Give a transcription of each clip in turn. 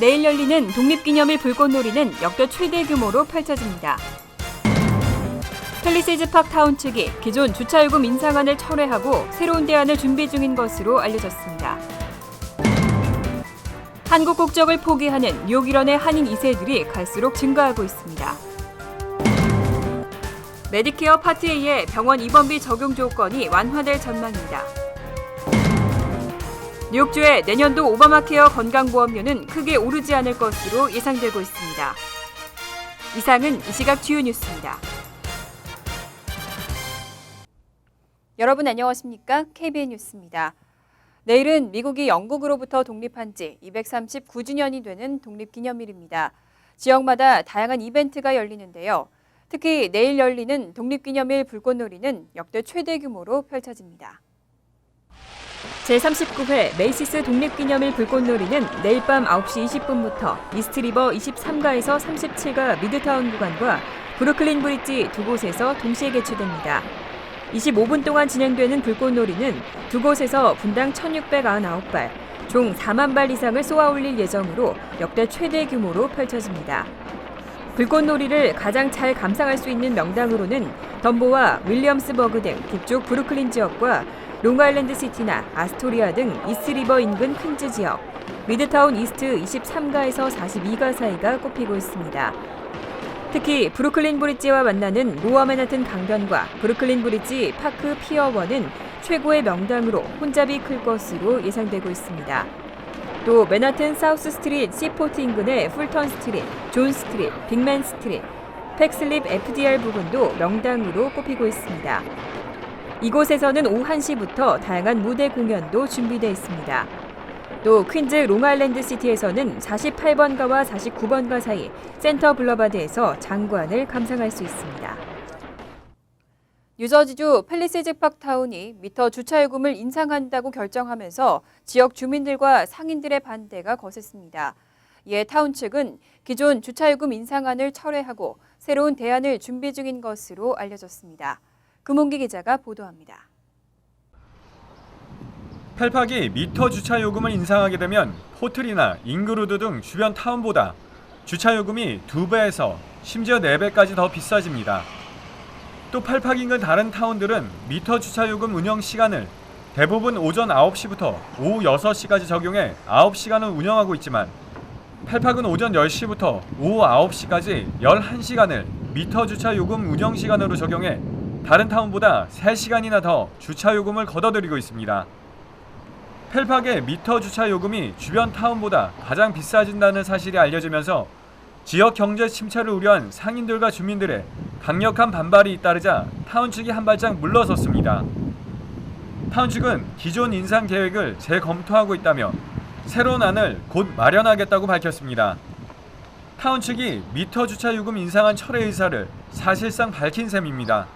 내일 열리는 독립기념일 불꽃놀이는 역대 최대 규모로 펼쳐집니다. 팰리세이즈 파크 타운 측이 기존 주차요금 인상안을 철회하고 새로운 대안을 준비 중인 것으로 알려졌습니다. 한국 국적을 포기하는 뉴욕 일원의 한인 2세들이 갈수록 증가하고 있습니다. 메디케어 파트 A의 병원 입원비 적용 조건이 완화될 전망입니다. 뉴욕주의 내년도 오바마케어 건강보험료는 크게 오르지 않을 것으로 예상되고 있습니다. 이상은 이 시각 주요 뉴스입니다. 여러분 안녕하십니까? KBN 뉴스입니다. 내일은 미국이 영국으로부터 독립한 지 239주년이 되는 독립기념일입니다. 지역마다 다양한 이벤트가 열리는데요. 특히 내일 열리는 독립기념일 불꽃놀이는 역대 최대 규모로 펼쳐집니다. 제39회 메이시스 독립기념일 불꽃놀이는 내일 밤 9시 20분부터 이스트리버 23가에서 37가 미드타운 구간과 브루클린 브릿지 두 곳에서 동시에 개최됩니다. 25분 동안 진행되는 불꽃놀이는 두 곳에서 분당 1,699발, 총 4만 발 이상을 쏘아올릴 예정으로 역대 최대 규모로 펼쳐집니다. 불꽃놀이를 가장 잘 감상할 수 있는 명당으로는 덤보와 윌리엄스버그 등 북쪽 브루클린 지역과 롱아일랜드 시티나 아스토리아 등 이스트리버 인근 퀸즈 지역, 미드타운 이스트 23가에서 42가 사이가 꼽히고 있습니다. 특히 브루클린 브릿지와 만나는 로어 맨하튼 강변과 브루클린 브릿지 파크 피어 1은 최고의 명당으로 혼잡이 클 것으로 예상되고 있습니다. 또 맨하튼 사우스 스트릿 시포트 인근의 풀턴 스트릿, 존 스트릿, 빅맨 스트릿, 팩슬립 FDR 부근도 명당으로 꼽히고 있습니다. 이곳에서는 오후 1시부터 다양한 무대 공연도 준비되어 있습니다. 또 퀸즈 롱아일랜드 시티에서는 48번가와 49번가 사이 센터 블러바드에서 장관을 감상할 수 있습니다. 뉴저지주 팰리세이즈 파크 타운이 미터 주차요금을 인상한다고 결정하면서 지역 주민들과 상인들의 반대가 거셌습니다. 이에 타운 측은 기존 주차요금 인상안을 철회하고 새로운 대안을 준비 중인 것으로 알려졌습니다. 금홍기 기자가 보도합니다. 펠팍이 미터 주차요금을 인상하게 되면 포트리나 잉그루드 등 주변 타운보다 주차요금이 2배에서 심지어 4배까지 더 비싸집니다. 또 펠팍 인근 다른 타운들은 미터 주차요금 운영 시간을 대부분 오전 9시부터 오후 6시까지 적용해 9시간을 운영하고 있지만 펠팍은 오전 10시부터 오후 9시까지 11시간을 미터 주차요금 운영 시간으로 적용해 다른 타운보다 3시간이나 더 주차요금을 걷어들이고 있습니다. 펠팍의 미터 주차요금이 주변 타운보다 가장 비싸진다는 사실이 알려지면서 지역 경제 침체를 우려한 상인들과 주민들의 강력한 반발이 잇따르자 타운 측이 한 발짝 물러섰습니다. 타운 측은 기존 인상 계획을 재검토하고 있다며 새로운 안을 곧 마련하겠다고 밝혔습니다. 타운 측이 미터 주차요금 인상안 철회 의사를 사실상 밝힌 셈입니다.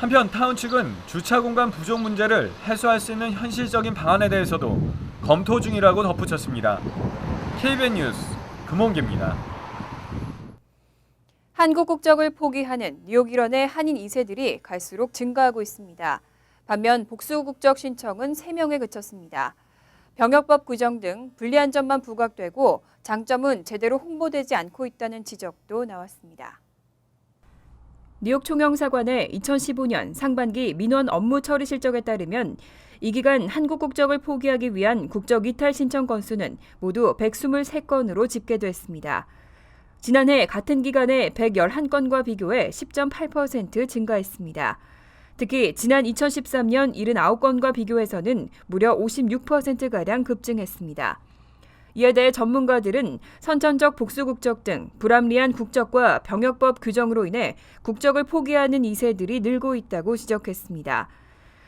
한편 타운 측은 주차 공간 부족 문제를 해소할 수 있는 현실적인 방안에 대해서도 검토 중이라고 덧붙였습니다. KBN 뉴스 금홍기입니다. 한국 국적을 포기하는 뉴욕 일원의 한인 2세들이 갈수록 증가하고 있습니다. 반면 복수 국적 신청은 3명에 그쳤습니다. 병역법 규정 등 불리한 점만 부각되고 장점은 제대로 홍보되지 않고 있다는 지적도 나왔습니다. 뉴욕 총영사관의 2015년 상반기 민원 업무 처리 실적에 따르면 이 기간 한국 국적을 포기하기 위한 국적 이탈 신청 건수는 모두 123건으로 집계됐습니다. 지난해 같은 기간의 111건과 비교해 10.8% 증가했습니다. 특히 지난 2013년 79건과 비교해서는 무려 56%가량 급증했습니다. 이에 대해 전문가들은 선천적 복수 국적 등 불합리한 국적과 병역법 규정으로 인해 국적을 포기하는 2세들이 늘고 있다고 지적했습니다.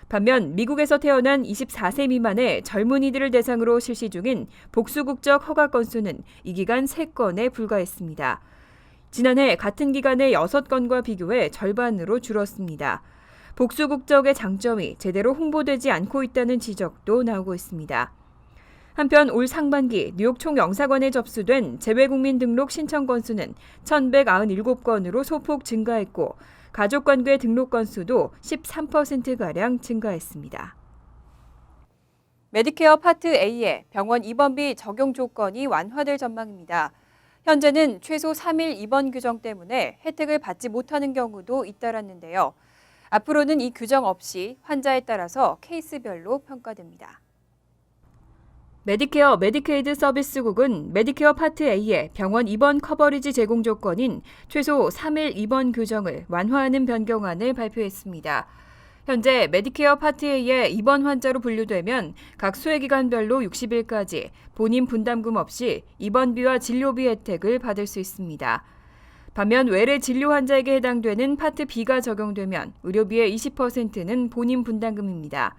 반면 미국에서 태어난 24세 미만의 젊은이들을 대상으로 실시 중인 복수 국적 허가 건수는 이 기간 3건에 불과했습니다. 지난해 같은 기간의 6건과 비교해 절반으로 줄었습니다. 복수 국적의 장점이 제대로 홍보되지 않고 있다는 지적도 나오고 있습니다. 한편 올 상반기 뉴욕 총영사관에 접수된 재외국민 등록 신청 건수는 1,197건으로 소폭 증가했고 가족관계 등록 건수도 13%가량 증가했습니다. 메디케어 파트 A의 병원 입원비 적용 조건이 완화될 전망입니다. 현재는 최소 3일 입원 규정 때문에 혜택을 받지 못하는 경우도 잇따랐는데요. 앞으로는 이 규정 없이 환자에 따라서 케이스별로 평가됩니다. 메디케어 메디케이드 서비스국은 메디케어 파트 A의 병원 입원 커버리지 제공 조건인 최소 3일 입원 규정을 완화하는 변경안을 발표했습니다. 현재 메디케어 파트 A의 입원 환자로 분류되면 각 수혜기간별로 60일까지 본인 분담금 없이 입원비와 진료비 혜택을 받을 수 있습니다. 반면 외래 진료 환자에게 해당되는 파트 B가 적용되면 의료비의 20%는 본인 분담금입니다.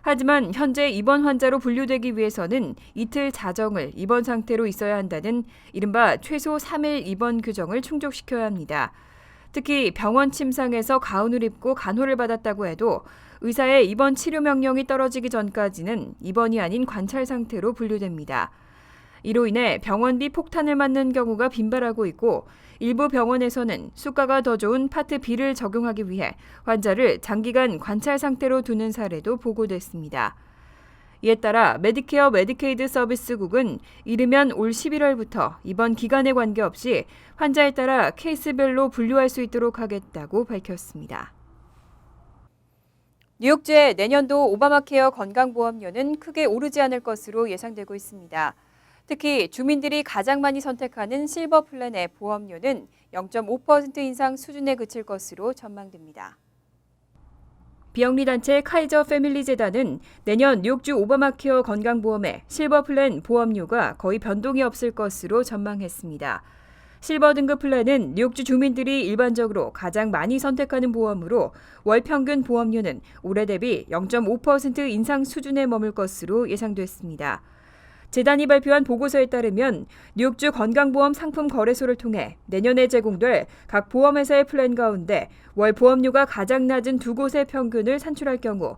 하지만 현재 입원 환자로 분류되기 위해서는 이틀 자정을 입원 상태로 있어야 한다는 이른바 최소 3일 입원 규정을 충족시켜야 합니다. 특히 병원 침상에서 가운을 입고 간호를 받았다고 해도 의사의 입원 치료 명령이 떨어지기 전까지는 입원이 아닌 관찰 상태로 분류됩니다. 이로 인해 병원비 폭탄을 맞는 경우가 빈발하고 있고 일부 병원에서는 수가가 더 좋은 파트 B를 적용하기 위해 환자를 장기간 관찰 상태로 두는 사례도 보고됐습니다. 이에 따라 메디케어 메디케이드 서비스국은 이르면 올 11월부터 이번 기간에 관계없이 환자에 따라 케이스별로 분류할 수 있도록 하겠다고 밝혔습니다. 뉴욕주의 내년도 오바마케어 건강보험료는 크게 오르지 않을 것으로 예상되고 있습니다. 특히 주민들이 가장 많이 선택하는 실버 플랜의 보험료는 0.5% 인상 수준에 그칠 것으로 전망됩니다. 비영리단체 카이저 패밀리 재단은 내년 뉴욕주 오바마케어 건강보험의 실버 플랜 보험료가 거의 변동이 없을 것으로 전망했습니다. 실버 등급 플랜은 뉴욕주 주민들이 일반적으로 가장 많이 선택하는 보험으로 월 평균 보험료는 올해 대비 0.5% 인상 수준에 머물 것으로 예상됐습니다. 재단이 발표한 보고서에 따르면 뉴욕주 건강보험 상품 거래소를 통해 내년에 제공될 각 보험회사의 플랜 가운데 월 보험료가 가장 낮은 두 곳의 평균을 산출할 경우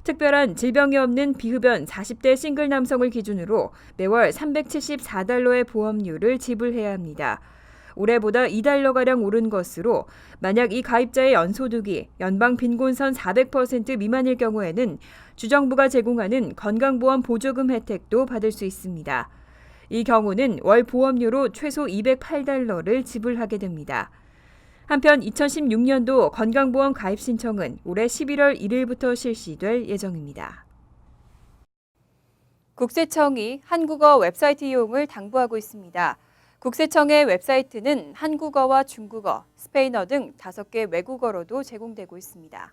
특별한 질병이 없는 비흡연 40대 싱글 남성을 기준으로 매월 $374의 보험료를 지불해야 합니다. 올해보다 $2가량 오른 것으로 만약 이 가입자의 연소득이 연방 빈곤선 400% 미만일 경우에는 주정부가 제공하는 건강보험 보조금 혜택도 받을 수 있습니다. 이 경우는 월 보험료로 최소 $208를 지불하게 됩니다. 한편 2016년도 건강보험 가입 신청은 올해 11월 1일부터 실시될 예정입니다. 국세청이 한국어 웹사이트 이용을 당부하고 있습니다. 국세청의 웹사이트는 한국어와 중국어, 스페인어 등 5개 외국어로도 제공되고 있습니다.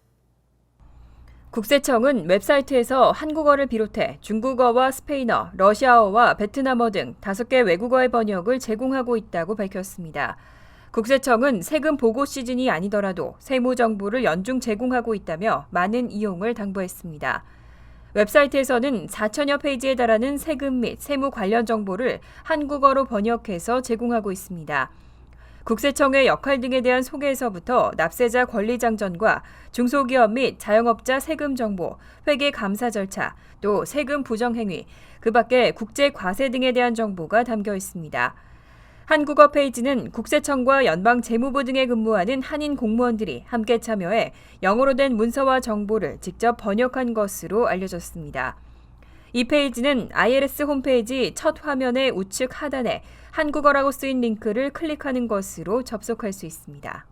국세청은 웹사이트에서 한국어를 비롯해 중국어와 스페인어, 러시아어와 베트남어 등 5개 외국어의 번역을 제공하고 있다고 밝혔습니다. 국세청은 세금 보고 시즌이 아니더라도 세무 정보를 연중 제공하고 있다며 많은 이용을 당부했습니다. 웹사이트에서는 4천여 페이지에 달하는 세금 및 세무 관련 정보를 한국어로 번역해서 제공하고 있습니다. 국세청의 역할 등에 대한 소개에서부터 납세자 권리 장전과 중소기업 및 자영업자 세금 정보, 회계 감사 절차, 또 세금 부정 행위, 그 밖에 국제 과세 등에 대한 정보가 담겨 있습니다. 한국어 페이지는 국세청과 연방재무부 등에 근무하는 한인 공무원들이 함께 참여해 영어로 된 문서와 정보를 직접 번역한 것으로 알려졌습니다. 이 페이지는 IRS 홈페이지 첫 화면의 우측 하단에 한국어라고 쓰인 링크를 클릭하는 것으로 접속할 수 있습니다.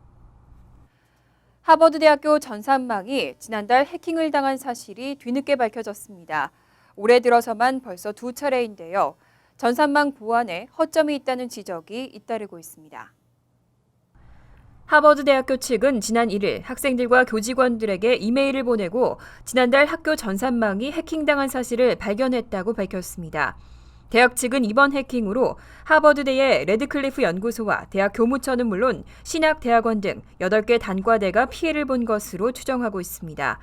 하버드대학교 전산망이 지난달 해킹을 당한 사실이 뒤늦게 밝혀졌습니다. 올해 들어서만 벌써 2차례인데요. 전산망 보안에 허점이 있다는 지적이 잇따르고 있습니다. 하버드대학교 측은 지난 1일 학생들과 교직원들에게 이메일을 보내고 지난달 학교 전산망이 해킹당한 사실을 발견했다고 밝혔습니다. 대학 측은 이번 해킹으로 하버드대의 레드클리프 연구소와 대학 교무처는 물론 신학대학원 등 8개 단과대가 피해를 본 것으로 추정하고 있습니다.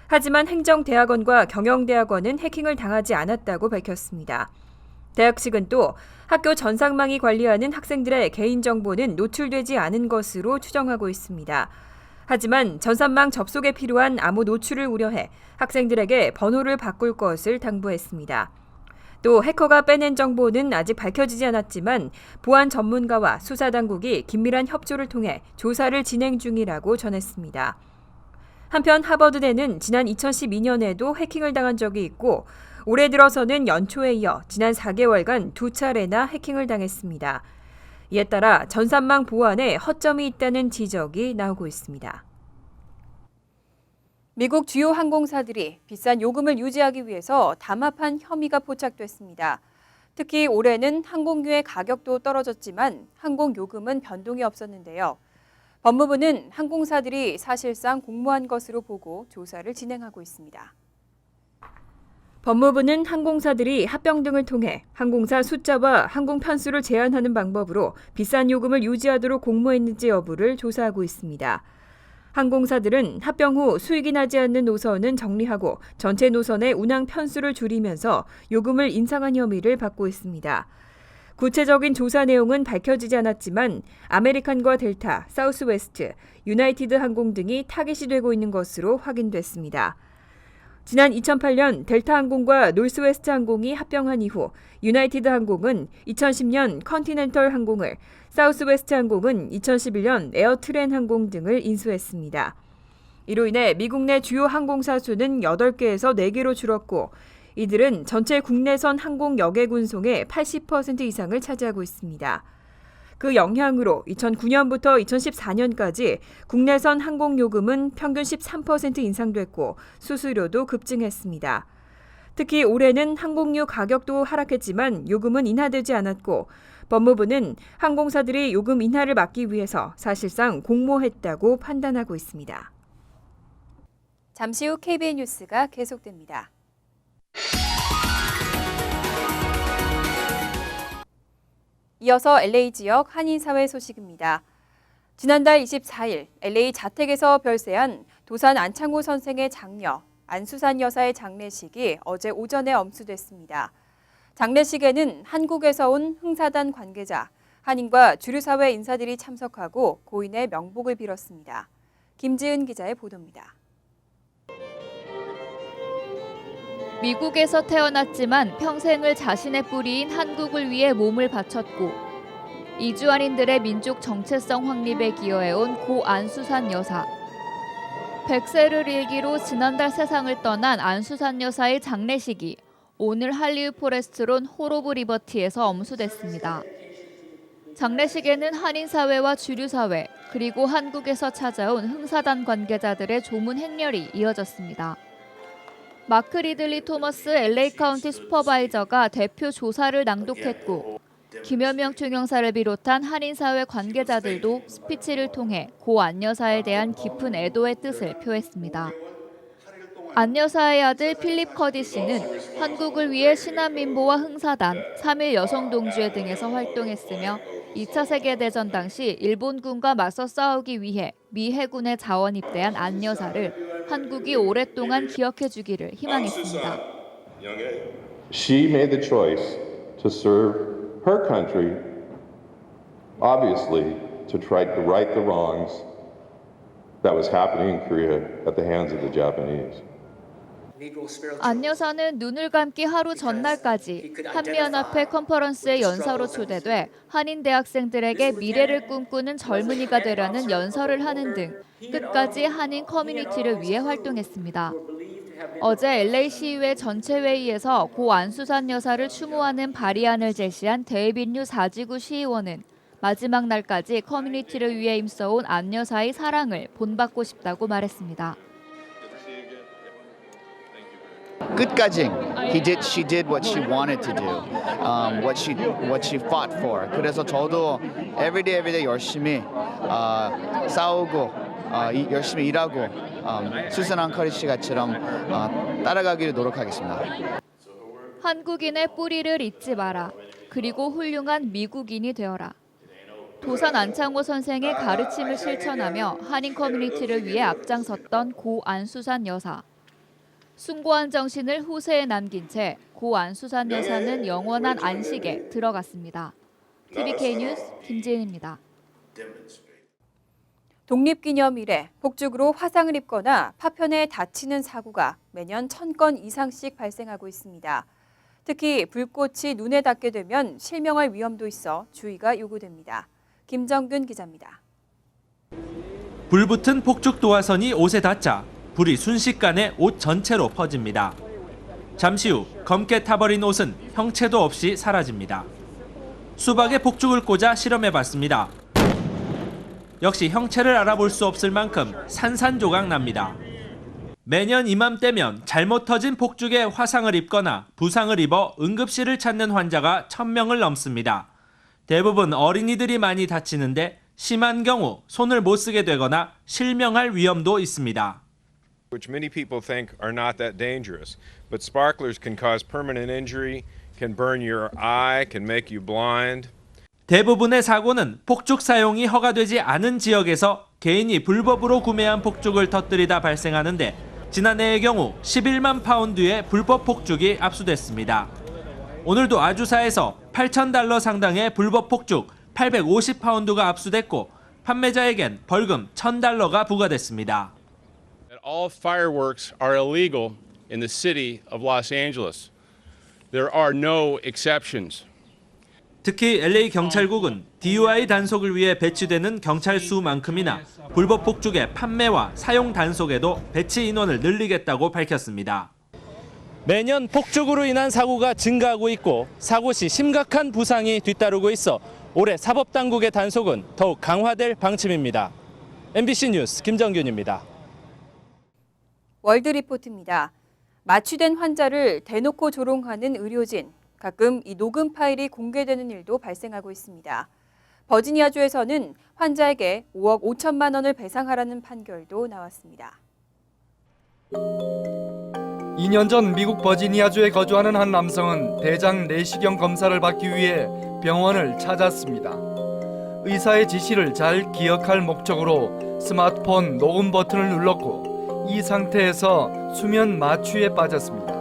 하지만 행정대학원과 경영대학원은 해킹을 당하지 않았다고 밝혔습니다. 대학 측은 또 학교 전산망이 관리하는 학생들의 개인정보는 노출되지 않은 것으로 추정하고 있습니다. 하지만 전산망 접속에 필요한 암호 노출을 우려해 학생들에게 번호를 바꿀 것을 당부했습니다. 또 해커가 빼낸 정보는 아직 밝혀지지 않았지만 보안 전문가와 수사당국이 긴밀한 협조를 통해 조사를 진행 중이라고 전했습니다. 한편 하버드대는 지난 2012년에도 해킹을 당한 적이 있고 올해 들어서는 연초에 이어 지난 4개월간 2차례나 해킹을 당했습니다. 이에 따라 전산망 보안에 허점이 있다는 지적이 나오고 있습니다. 미국 주요 항공사들이 비싼 요금을 유지하기 위해서 담합한 혐의가 포착됐습니다. 특히 올해는 항공유의 가격도 떨어졌지만 항공 요금은 변동이 없었는데요. 법무부는 항공사들이 사실상 공모한 것으로 보고 조사를 진행하고 있습니다. 법무부는 항공사들이 합병 등을 통해 항공사 숫자와 항공 편수를 제한하는 방법으로 비싼 요금을 유지하도록 공모했는지 여부를 조사하고 있습니다. 항공사들은 합병 후 수익이 나지 않는 노선은 정리하고 전체 노선의 운항 편수를 줄이면서 요금을 인상한 혐의를 받고 있습니다. 구체적인 조사 내용은 밝혀지지 않았지만 아메리칸과 델타, 사우스웨스트, 유나이티드 항공 등이 타깃이 되고 있는 것으로 확인됐습니다. 지난 2008년 델타 항공과 노스웨스트 항공이 합병한 이후 유나이티드 항공은 2010년 컨티넨털 항공을, 사우스웨스트 항공은 2011년 에어트렌 항공 등을 인수했습니다. 이로 인해 미국 내 주요 항공사 수는 8개에서 4개로 줄었고 이들은 전체 국내선 항공 여객 운송의 80% 이상을 차지하고 있습니다. 그 영향으로 2009년부터 2014년까지 국내선 항공 요금은 평균 13% 인상됐고 수수료도 급증했습니다. 특히 올해는 항공유 가격도 하락했지만 요금은 인하되지 않았고 법무부는 항공사들이 요금 인하를 막기 위해서 사실상 공모했다고 판단하고 있습니다. 잠시 후 KBN 뉴스가 계속됩니다. 이어서 LA 지역 한인사회 소식입니다. 지난달 24일 LA 자택에서 별세한 도산 안창호 선생의 장녀 안수산 여사의 장례식이 어제 오전에 엄수됐습니다. 장례식에는 한국에서 온 흥사단 관계자, 한인과 주류사회 인사들이 참석하고 고인의 명복을 빌었습니다. 김지은 기자의 보도입니다. 미국에서 태어났지만 평생을 자신의 뿌리인 한국을 위해 몸을 바쳤고 이주한인들의 민족 정체성 확립에 기여해온 고 안수산 여사. 100세를 일기로 지난달 세상을 떠난 안수산 여사의 장례식이 오늘 할리우드 포레스트론 홀 오브 리버티에서 엄수됐습니다. 장례식에는 한인사회와 주류사회, 그리고 한국에서 찾아온 흥사단 관계자들의 조문 행렬이 이어졌습니다. 마크 리들리 토머스 LA 카운티 슈퍼바이저가 대표 조사를 낭독했고 김현명 총영사를 비롯한 한인사회 관계자들도 스피치를 통해 고 안 여사에 대한 깊은 애도의 뜻을 표했습니다. 안 여사의 아들 필립 커디 씨는 한국을 위해 신한민보와 흥사단, 3.1 여성동주회 등에서 활동했으며 2차 세계대전 당시 일본군과 맞서 싸우기 위해 미 해군에 자원 입대한 안 여사를 한국이 오랫동안 기억해 주기를 희망했습니다. She made the choice to serve her country, obviously to try to right the wrongs that was happening in Korea at the hands of the Japanese. 안 여사는 눈을 감기 하루 전날까지 한미연합회 컨퍼런스의 연사로 초대돼 한인 대학생들에게 미래를 꿈꾸는 젊은이가 되라는 연설을 하는 등 끝까지 한인 커뮤니티를 위해 활동했습니다. 어제 LA 시의회 전체 회의에서 고 안수산 여사를 추모하는 발의안을 제시한 데이빗 뉴 4지구 시의원은 마지막 날까지 커뮤니티를 위해 힘써온 안 여사의 사랑을 본받고 싶다고 말했습니다. 끝까지 she did what she wanted to do, what she fought for. 그래서 저도 everyday 열심히 싸우고 열심히 일하고 수산한 커리 씨 같처럼 따라가기를 노력하겠습니다. 한국인의 뿌리를 잊지 마라. 그리고 훌륭한 미국인이 되어라. 도산 안창호 선생의 가르침을 실천하며 한인 커뮤니티를 위해 앞장섰던 고 안수산 여사. 숭고한 정신을 후세에 남긴 채 고 안수산 여사는 영원한 안식에 들어갔습니다. TVK 뉴스 김지은입니다. 독립기념일에 폭죽으로 화상을 입거나 파편에 다치는 사고가 매년 1000건 이상씩 발생하고 있습니다. 특히 불꽃이 눈에 닿게 되면 실명할 위험도 있어 주의가 요구됩니다. 김정균 기자입니다. 불붙은 폭죽 도화선이 옷에 닿자 불이 순식간에 옷 전체로 퍼집니다. 잠시 후 검게 타버린 옷은 형체도 없이 사라집니다. 수박에 폭죽을 꽂아 실험해봤습니다. 역시 형체를 알아볼 수 없을 만큼 산산조각 납니다. 매년 이맘때면 잘못 터진 폭죽에 화상을 입거나 부상을 입어 응급실을 찾는 환자가 1000명을 넘습니다. 대부분 어린이들이 많이 다치는데 심한 경우 손을 못 쓰게 되거나 실명할 위험도 있습니다. Which many people think are not that dangerous, but sparklers can cause permanent injury, can burn your eye, can make you blind. 대부분의 사고는 폭죽 사용이 허가되지 않은 지역에서 개인이 불법으로 구매한 폭죽을 터뜨리다 발생하는데 지난해의 경우 11만 파운드의 불법 폭죽이 압수됐습니다. 오늘도 아주사에서 $8,000 상당의 불법 폭죽 850파운드가 압수됐고 판매자에겐 벌금 $1,000가 부과됐습니다. All fireworks are illegal in the city of Los Angeles. There are no exceptions. 특히 LA 경찰국은 DUI 단속을 위해 배치되는 경찰 수만큼이나 불법 폭죽의 판매와 사용 단속에도 배치 인원을 늘리겠다고 밝혔습니다. 매년 폭죽으로 인한 사고가 증가하고 있고 사고 시 심각한 부상이 뒤따르고 있어 올해 사법당국의 단속은 더욱 강화될 방침입니다. MBC 뉴스 김정균입니다. 월드리포트입니다. 마취된 환자를 대놓고 조롱하는 의료진. 가끔 이 녹음 파일이 공개되는 일도 발생하고 있습니다. 버지니아주에서는 환자에게 5억 5천만 원을 배상하라는 판결도 나왔습니다. 2년 전 미국 버지니아주에 거주하는 한 남성은 대장 내시경 검사를 받기 위해 병원을 찾았습니다. 의사의 지시를 잘 기억할 목적으로 스마트폰 녹음 버튼을 눌렀고 이 상태에서 수면 마취에 빠졌습니다.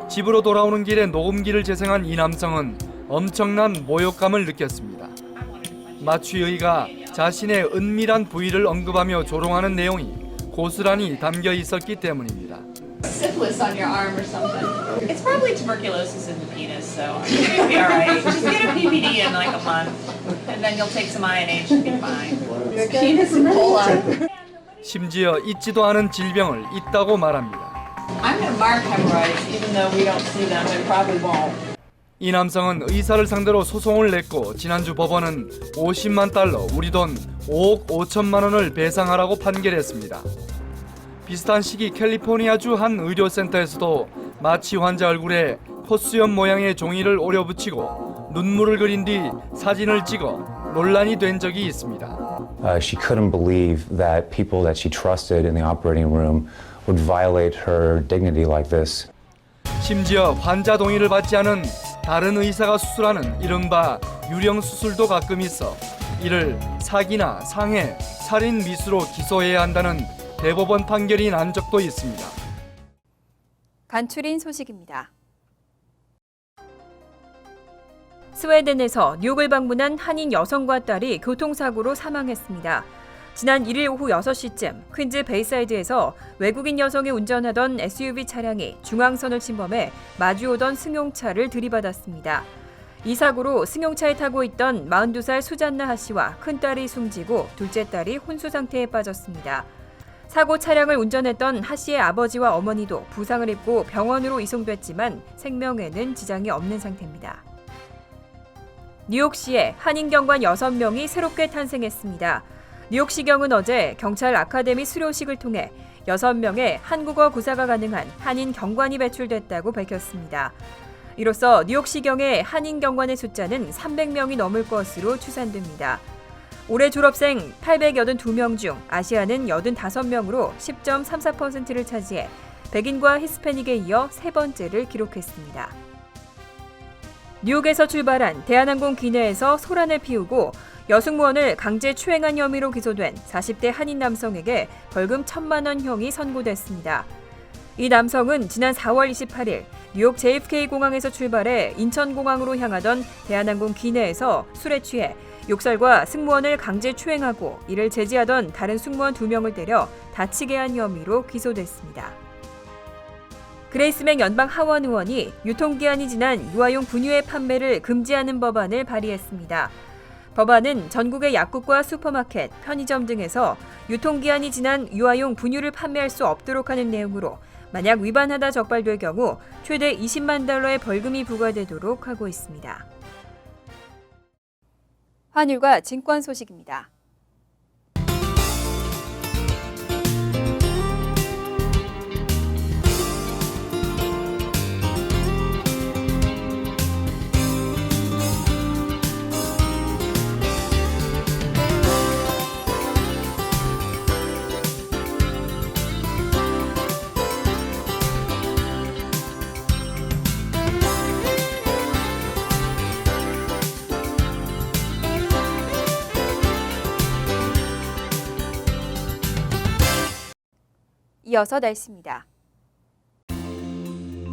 집으로 돌아오는 길에 녹음기를 재생한 이 남성은 엄청난 모욕감을 느꼈습니다. 마취의가 자신의 은밀한 부위를 언급하며 조롱하는 내용이 고스란히 담겨 있었기 때문입니다. Syphilis on your arm or something. It's probably tuberculosis in the penis, so you'll be all right. Just get a PPD in like a month, and then you'll take some INH and be fine. Penis Ebola. 심지어 있지도 않은 질병을 있다고 말합니다. I'm going to mark hemorrhoids, even though we don't see them. They probably won't. 이 남성은 의사를 상대로 소송을 냈고 지난주 법원은 $50만, 우리 돈 5억 5천만 원을 배상하라고 판결했습니다. 비슷한 시기 캘리포니아주 한 의료센터에서도 마취 환자 얼굴에 콧수염 모양의 종이를 오려붙이고 눈물을 그린 뒤 사진을 찍어 논란이 된 적이 있습니다. She couldn't believe that people that she trusted in the operating room would violate her dignity like this. 심지어 환자 동의를 받지 않은 다른 의사가 수술하는 이른바 유령 수술도 가끔 있어 이를 사기나 상해, 살인 미수로 기소해야 한다는 대법원 판결이 난 적도 있습니다. 간추린 소식입니다. 스웨덴에서 뉴욕을 방문한 한인 여성과 딸이 교통사고로 사망했습니다. 지난 1일 오후 6시쯤 퀸즈 베이사이드에서 외국인 여성이 운전하던 SUV 차량이 중앙선을 침범해 마주오던 승용차를 들이받았습니다. 이 사고로 승용차에 타고 있던 42살 수잔나 하 씨와 큰딸이 숨지고 둘째 딸이 혼수 상태에 빠졌습니다. 사고 차량을 운전했던 하 씨의 아버지와 어머니도 부상을 입고 병원으로 이송됐지만 생명에는 지장이 없는 상태입니다. 뉴욕시에 한인 경관 6명이 새롭게 탄생했습니다. 뉴욕시경은 어제 경찰 아카데미 수료식을 통해 6명의 한국어 구사가 가능한 한인 경관이 배출됐다고 밝혔습니다. 이로써 뉴욕시경의 한인 경관의 숫자는 300명이 넘을 것으로 추산됩니다. 올해 졸업생 882명 중 아시아는 85명으로 10.34%를 차지해 백인과 히스패닉에 이어 세 번째를 기록했습니다. 뉴욕에서 출발한 대한항공 기내에서 소란을 피우고 여승무원을 강제 추행한 혐의로 기소된 40대 한인 남성에게 벌금 1,000만 원 형이 선고됐습니다. 이 남성은 지난 4월 28일 뉴욕 JFK 공항에서 출발해 인천공항으로 향하던 대한항공 기내에서 술에 취해 욕설과 승무원을 강제 추행하고 이를 제지하던 다른 승무원 2명을 때려 다치게 한 혐의로 기소됐습니다. 그레이스맹 연방 하원 의원이 유통기한이 지난 유아용 분유의 판매를 금지하는 법안을 발의했습니다. 법안은 전국의 약국과 슈퍼마켓, 편의점 등에서 유통기한이 지난 유아용 분유를 판매할 수 없도록 하는 내용으로 만약 위반하다 적발될 경우 최대 20만 달러의 벌금이 부과되도록 하고 있습니다. 환율과 증권 소식입니다. 이어서 날씨입니다.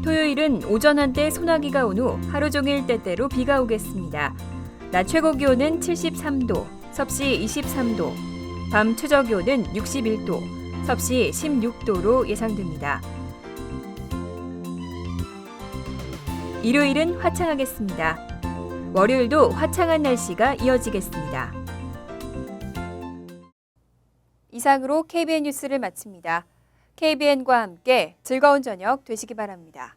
토요일은 오전 한때 소나기가 온 후 하루 종일 때때로 비가 오겠습니다. 낮 최고 기온은 73도, 섭씨 23도, 밤 최저 기온은 61도, 섭씨 16도로 예상됩니다. 일요일은 화창하겠습니다. 월요일도 화창한 날씨가 이어지겠습니다. 이상으로 KBN 뉴스를 마칩니다. KBN과 함께 즐거운 저녁 되시기 바랍니다.